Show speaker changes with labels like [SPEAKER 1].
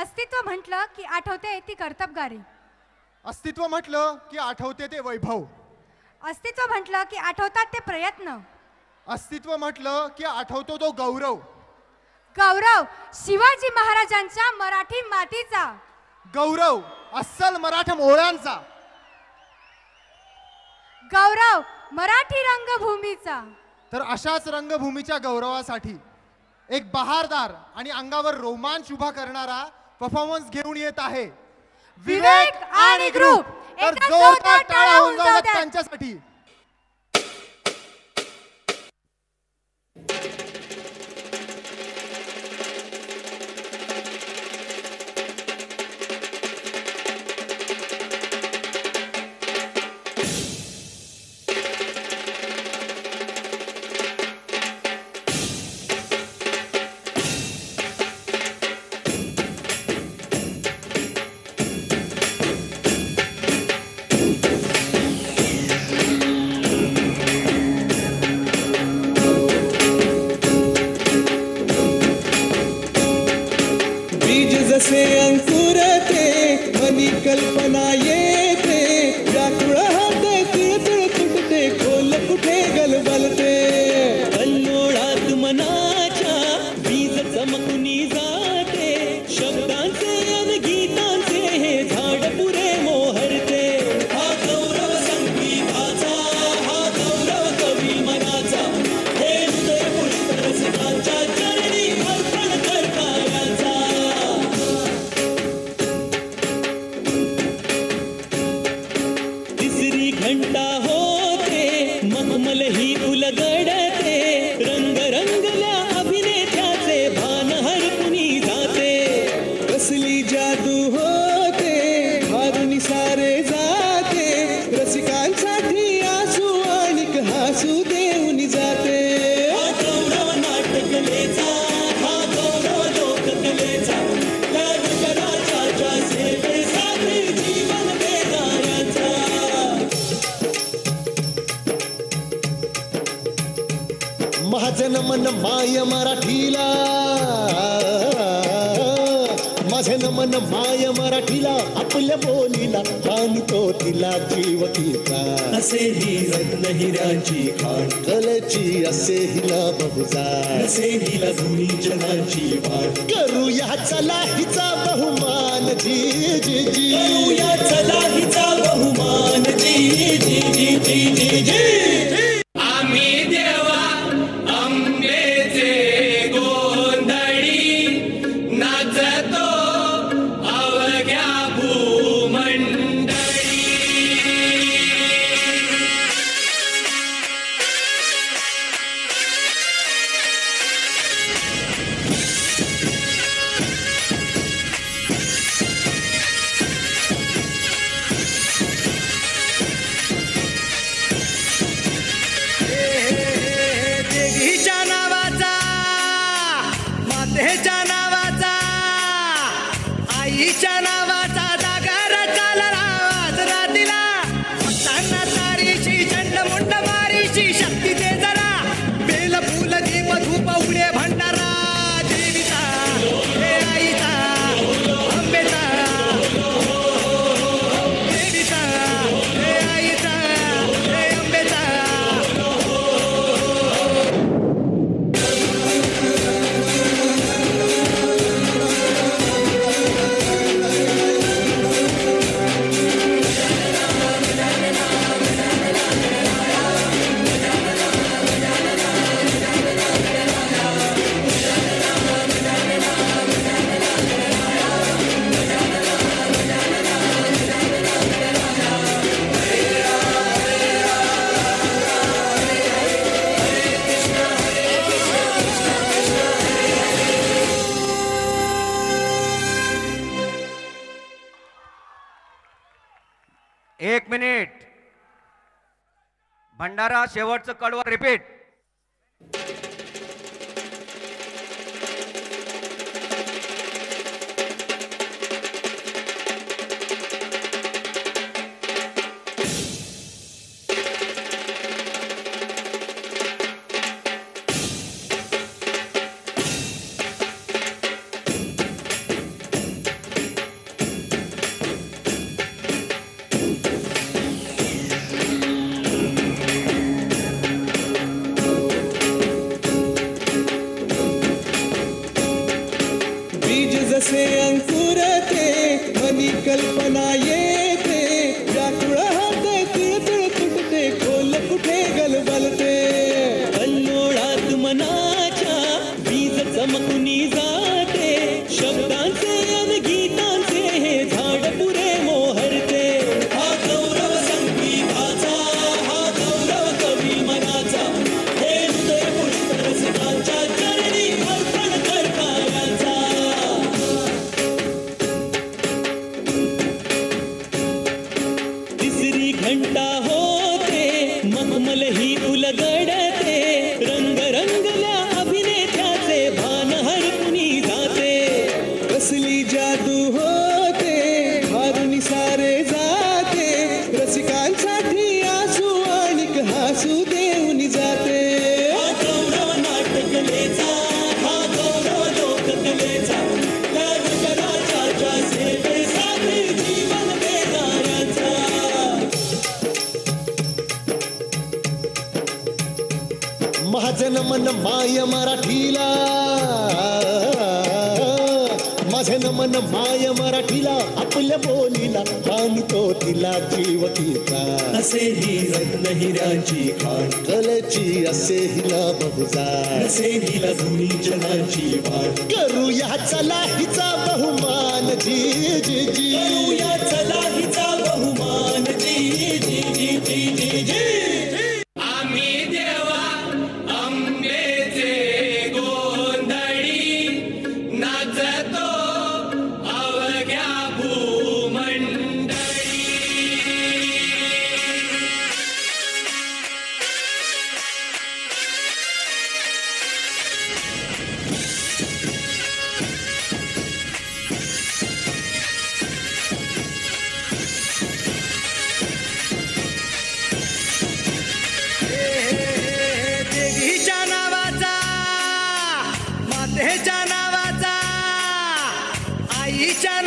[SPEAKER 1] अस्तित्व म्हटलं की आठवते ती कर्तबगारी.
[SPEAKER 2] अस्तित्व म्हटलं की आठवते ते वैभव.
[SPEAKER 1] अस्तित्व म्हटलं की आठवतात ते प्रयत्न.
[SPEAKER 2] अस्तित्व म्हटलं की आठवतो तो गौरव.
[SPEAKER 1] गौरव शिवाजी महाराजांच्या मराठी मातीचा.
[SPEAKER 2] गौरव अस्सल मराठा मोळ्यांचा.
[SPEAKER 1] गौरव मराठी रंगभूमीचा.
[SPEAKER 2] तर अशाच रंगभूमीच्या गौरवासाठी एक बहारदार आणि अंगावर रोमांच उभा करणारा परफॉर्मन्स घेऊन येत आहे
[SPEAKER 1] विवेक आणि ग्रुप.
[SPEAKER 2] तर जोरदार टाळ्या होऊन जाऊ द्या त्यांच्यासाठी.
[SPEAKER 3] जसे अंकुरते मनी कल्पना येते व्याकुळ हाते तिळतिळ तुटते खोल कुठे गलबलते कल्लोळात मनाच्या बीज चमकुनी जाते शब्दांचे आणि गीतांचे हे झाड पुरे मोहरते. हा गौरव संगीताचा, हा गौरव कवी मनाचा, हे हृदय पुष्प रसिकांच्या चरणी अर्पण करणाऱ्याचा. घंटा होते मखमल ही उलगडते रंग रंगल्या अभिनेत्याचे भान हरपुनी जाते कसली जादू होते हारुनी सारे जाते रसिकांसाठी आसू आणिक हसू देऊन जाते. हा गौरव नाटकलेचा, हा गौरव लोककलेचा, लग्नाच्या सेवेसाठी जीवन देणाऱ्याचा. माझं मन माय मराठीला, माझं मन माय मराठीला, आपल्या बोलीला बांधतो तिला जीव तिचा. असे ही रत्न हिऱ्यांची खाण कलेची असे हिला बहुजाण, असे हिला जुनी जनाची वाण. करूया चला हिचा बहुमान जी जी जी, करूया चला हिचा बहुमान जी जी जी जी जी जी. आम्ही देवा आंबेचे गोंधळी नाचतो अवघ्या भूमंडळी. देवीच्या नावाचा, मातेच्या नावाचा, आईच्या नावाचा जागर चालला आज रातीला. भक्तांना तारीची चंडमुंड मारीची शक्ती दे जरा, बेल फुल दीप धूप उडे भंडारा. देवीचा हे आईचा अंबेचा, देवीचा हे आईचा हे अंबेचा.
[SPEAKER 4] एक मिनिट. भंडारा शेवटचं कडवं रिपीट.
[SPEAKER 3] जसे अंकुर ते मनी कल्पना येते व्याकुळ होते तिळतिळ तुटते खोल कुठे गलबलते कल्लोळात मनाच्या बीज चमकुनी जाते शब्दांचे अन गीतांचे हे झाड पुरे मोहरते हा गौरव संगीताचा हा गौरव कवी मनाचा हे हृदय पुष्प रसिकांच्या चरणी अर्पण करणाऱ्याचा तिसरी घंटा होते मखमल ही उलगडते रंग रंगल्या अभिनेत्याचे भान हरपुनी जाते कसली जादू होते हारुनी सारे जाते रसिकांसाठी आसू आणिक हासू देऊन जाते हा गौरव नाटकलेचा हा गौरव लोककलेचा राजा सेवेसाठी जीवन देणाऱ्याचा महाजन मन माय मराठीला माझे नमन माय मराठीला आपल्या बोलीला मानतो तिला जीव तिचा असे ही रत्न हिऱ्यांची खाण कलेची असे हिला बहुजाण असे हिला जुनी जनाची वाण करूया चला हिचा बहुमान जी जी जी करूया चला हिचा बहुमान जी जी जी जी जी जी आम्ही देवा आंबेचे गोंधळी नाचतो अवघ्या भूमंडळी
[SPEAKER 5] देवीच्या नावाचा मातेच्या नावाचा आईच्या